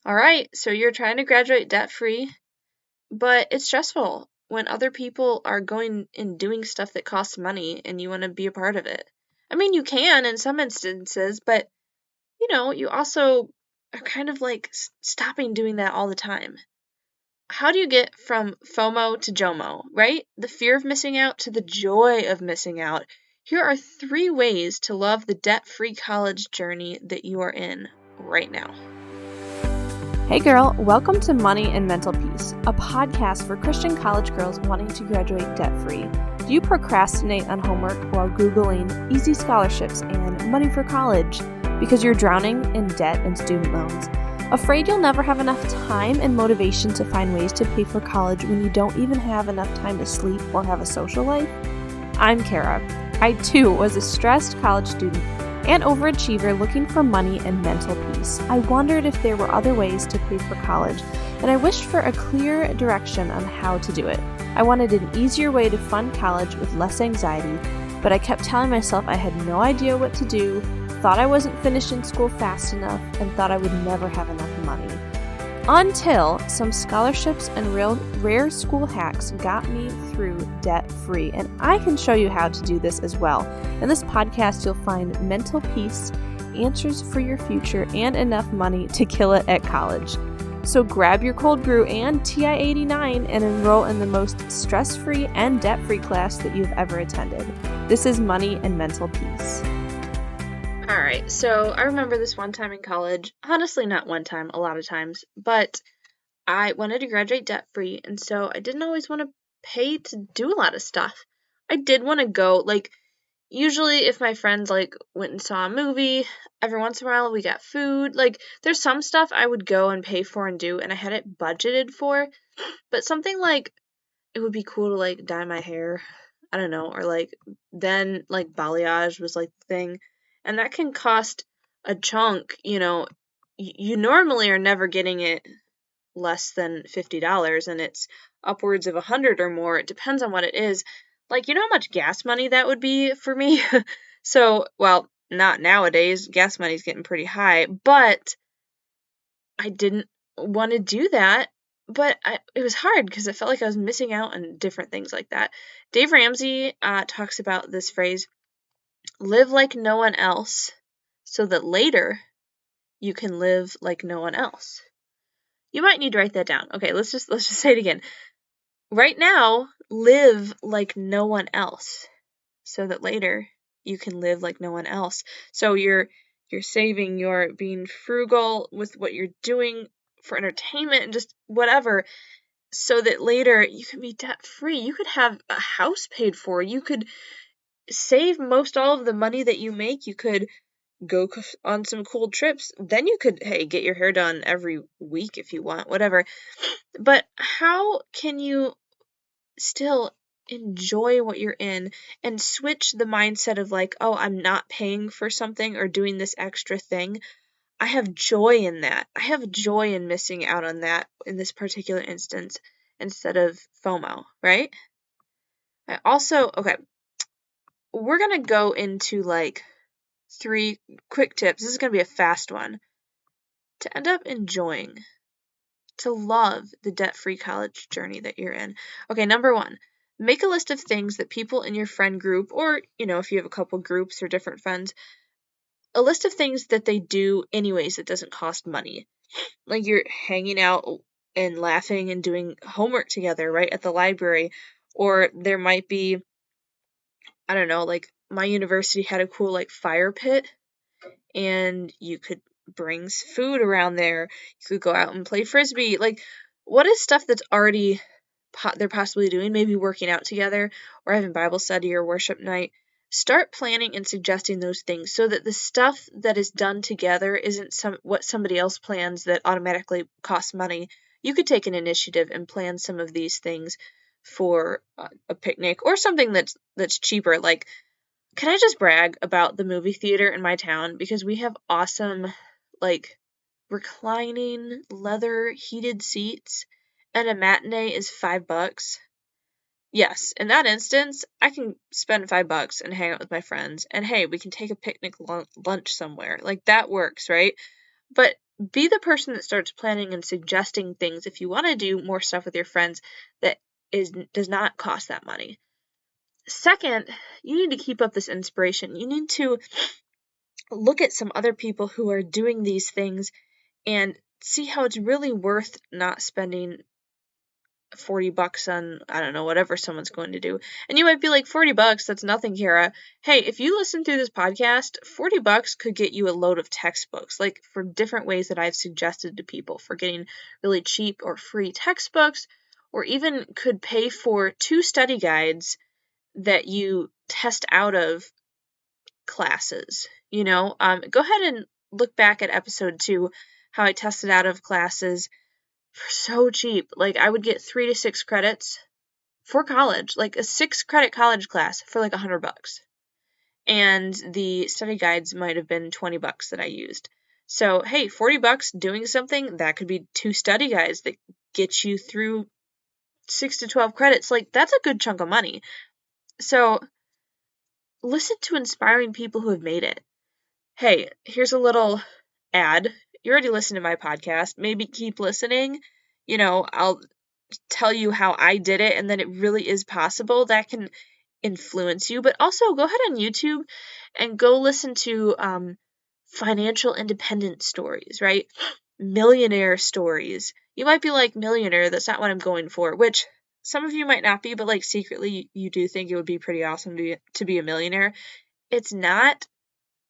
All right, so you're trying to graduate debt-free, but it's stressful when other people are going and doing stuff that costs money and you want to be a part of it. I mean, you can in some instances, but you also are kind of like stopping doing that all the time. How do you get from FOMO to JOMO, right? The fear of missing out to the joy of missing out. Here are 3 ways to love the debt-free college journey that you are in right now. Hey girl, welcome to Money and Mental Peace, a podcast for Christian college girls wanting to graduate debt-free. Do you procrastinate on homework while Googling easy scholarships and money for college because you're drowning in debt and student loans? Afraid you'll never have enough time and motivation to find ways to pay for college when you don't even have enough time to sleep or have a social life? I'm Kara. I too was a stressed college student and overachiever looking for money and mental peace. I wondered if there were other ways to pay for college, and I wished for a clear direction on how to do it. I wanted an easier way to fund college with less anxiety, but I kept telling myself I had no idea what to do, thought I wasn't finishing school fast enough, and thought I would never have enough money. Until some scholarships and rare school hacks got me through debt-free, and I can show you how to do this as well. In this podcast, you'll find mental peace, answers for your future, and enough money to kill it at college. So grab your cold brew and TI-89 and enroll in the most stress-free and debt-free class that you've ever attended. This is Money and Mental Peace. All right, so I remember this one time in college, honestly not one time, a lot of times, but I wanted to graduate debt-free, and so I didn't always want to pay to do a lot of stuff. I did want to go, usually if my friends, went and saw a movie, every once in a while we got food, there's some stuff I would go and pay for and do, and I had it budgeted for, but something it would be cool to, dye my hair, I don't know, or, then, balayage was, the thing. And that can cost a chunk, you normally are never getting it less than $50 and it's upwards of $100 or more. It depends on what it is. You know how much gas money that would be for me? So, well, not nowadays. Gas money's getting pretty high, but I didn't want to do that. But it was hard because I felt like I was missing out on different things like that. Dave Ramsey talks about this phrase, live like no one else, so that later you can live like no one else. You might need to write that down. Okay, let's just say it again. Right now, live like no one else, so that later you can live like no one else. So you're saving, you're being frugal with what you're doing for entertainment and just whatever, so that later you can be debt free. You could have a house paid for. You could save most all of the money that you make. You could go on some cool trips. Then you could, get your hair done every week if you want, whatever. But how can you still enjoy what you're in and switch the mindset of oh, I'm not paying for something or doing this extra thing. I have joy in that. I have joy in missing out on that in this particular instance instead of FOMO, right? I also, we're going to go into 3 quick tips. This is going to be a fast one. To end up enjoying, to love the debt-free college journey that you're in. Okay, number 1, make a list of things that people in your friend group, or, if you have a couple groups or different friends, a list of things that they do anyways that doesn't cost money. You're hanging out and laughing and doing homework together, right, at the library. Or there might be, I don't know, my university had a cool fire pit, and you could bring food around there. You could go out and play frisbee. What is stuff that's already they're possibly doing? Maybe working out together or having Bible study or worship night. Start planning and suggesting those things so that the stuff that is done together isn't what somebody else plans that automatically costs money. You could take an initiative and plan some of these things for a picnic or something that's cheaper. Can I just brag about the movie theater in my town? Because we have awesome, reclining, leather, heated seats, and a matinee is $5. Yes, in that instance, I can spend $5 and hang out with my friends, and hey, we can take a picnic lunch somewhere. That works, right? But be the person that starts planning and suggesting things if you want to do more stuff with your friends that does not cost that money. Second, you need to keep up this inspiration. You need to look at some other people who are doing these things and see how it's really worth not spending $40 on, I don't know, whatever someone's going to do. And you might be like, $40, that's nothing, Kara. Hey, if you listen through this podcast, $40 could get you a load of textbooks, like for different ways that I've suggested to people for getting really cheap or free textbooks, or even could pay for 2 study guides that you test out of classes. Go ahead and look back at episode 2, how I tested out of classes for so cheap. Like, I would get 3 to 6 credits for college, like a 6-credit college class for like $100. And the study guides might have been $20 that I used. So, hey, $40 doing something, that could be 2 study guides that get you through 6 to 12 credits. Like, that's a good chunk of money. So, listen to inspiring people who have made it. Hey, here's a little ad. You already listened to my podcast. Maybe keep listening. I'll tell you how I did it, and then it really is possible. That can influence you. But also go ahead on YouTube and go listen to financial independence stories, right? Millionaire stories. You might be like, millionaire, that's not what I'm going for, which some of you might not be, but like secretly you do think it would be pretty awesome to be a millionaire. It's not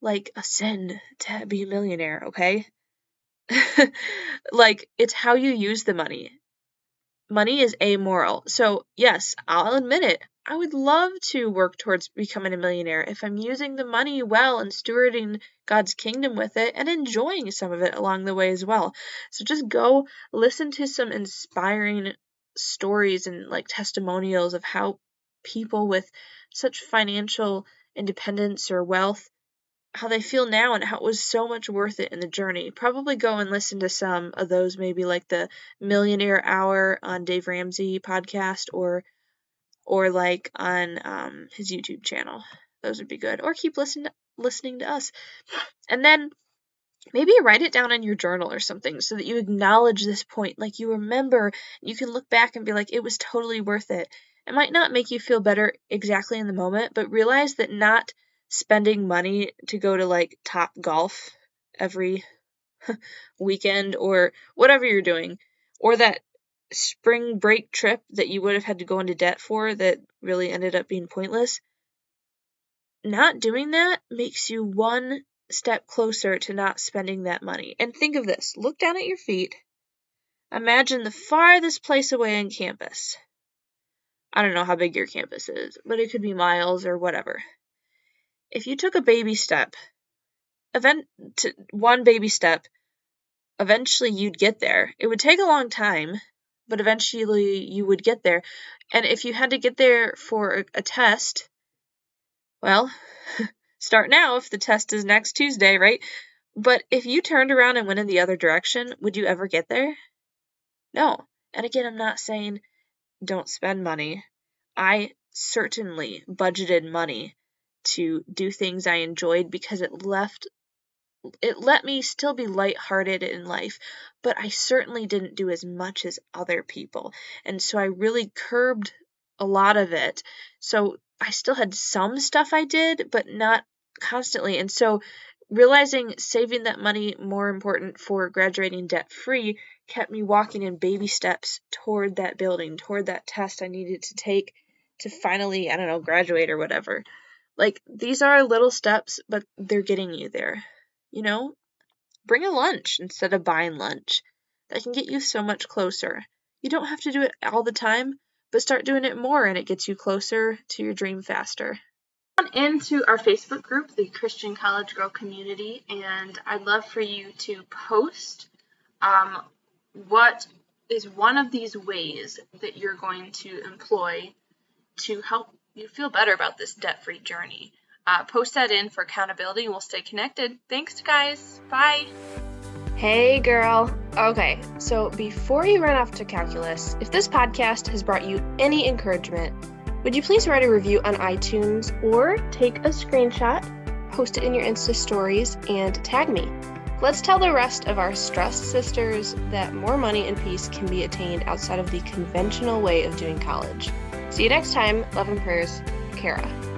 like a sin to be a millionaire, okay? Like, it's how you use the money. Money is amoral. So, yes, I'll admit it. I would love to work towards becoming a millionaire if I'm using the money well and stewarding God's kingdom with it and enjoying some of it along the way as well. So just go listen to some inspiring stories and like testimonials of how people with such financial independence or wealth, how they feel now and how it was so much worth it in the journey. Probably go and listen to some of those, maybe like the Millionaire Hour on Dave Ramsey podcast or like on his YouTube channel. Those would be good. Or keep listening to us. And then maybe write it down in your journal or something so that you acknowledge this point. Like, you remember, you can look back and be like, it was totally worth it. It might not make you feel better exactly in the moment, but realize that not spending money to go to like Top Golf every weekend or whatever you're doing, or that spring break trip that you would have had to go into debt for that really ended up being pointless. Not doing that makes you one step closer to not spending that money. And think of this. Look down at your feet. Imagine the farthest place away on campus. I don't know how big your campus is, but it could be miles or whatever. If you took a baby step, one baby step, eventually you'd get there. It would take a long time, but eventually you would get there. And if you had to get there for a test, well, start now if the test is next Tuesday, right? But if you turned around and went in the other direction, would you ever get there? No. And again, I'm not saying don't spend money. I certainly budgeted money to do things I enjoyed because it let me still be lighthearted in life, but I certainly didn't do as much as other people. And so I really curbed a lot of it. So I still had some stuff I did, but not constantly. And so realizing saving that money more important for graduating debt-free kept me walking in baby steps toward that building, toward that test I needed to take to finally, graduate or whatever. Like, these are little steps, but they're getting you there. Bring a lunch instead of buying lunch. That can get you so much closer. You don't have to do it all the time, but start doing it more and it gets you closer to your dream faster. On into our Facebook group, the Christian College Girl Community, and I'd love for you to post what is one of these ways that you're going to employ to help you feel better about this debt-free journey. Post that in for accountability and we'll stay connected. Thanks, guys. Bye. Hey, girl. Okay, so before you run off to calculus, if this podcast has brought you any encouragement, would you please write a review on iTunes or take a screenshot, post it in your Insta stories, and tag me. Let's tell the rest of our stressed sisters that more money and peace can be attained outside of the conventional way of doing college. See you next time. Love and prayers, Kara.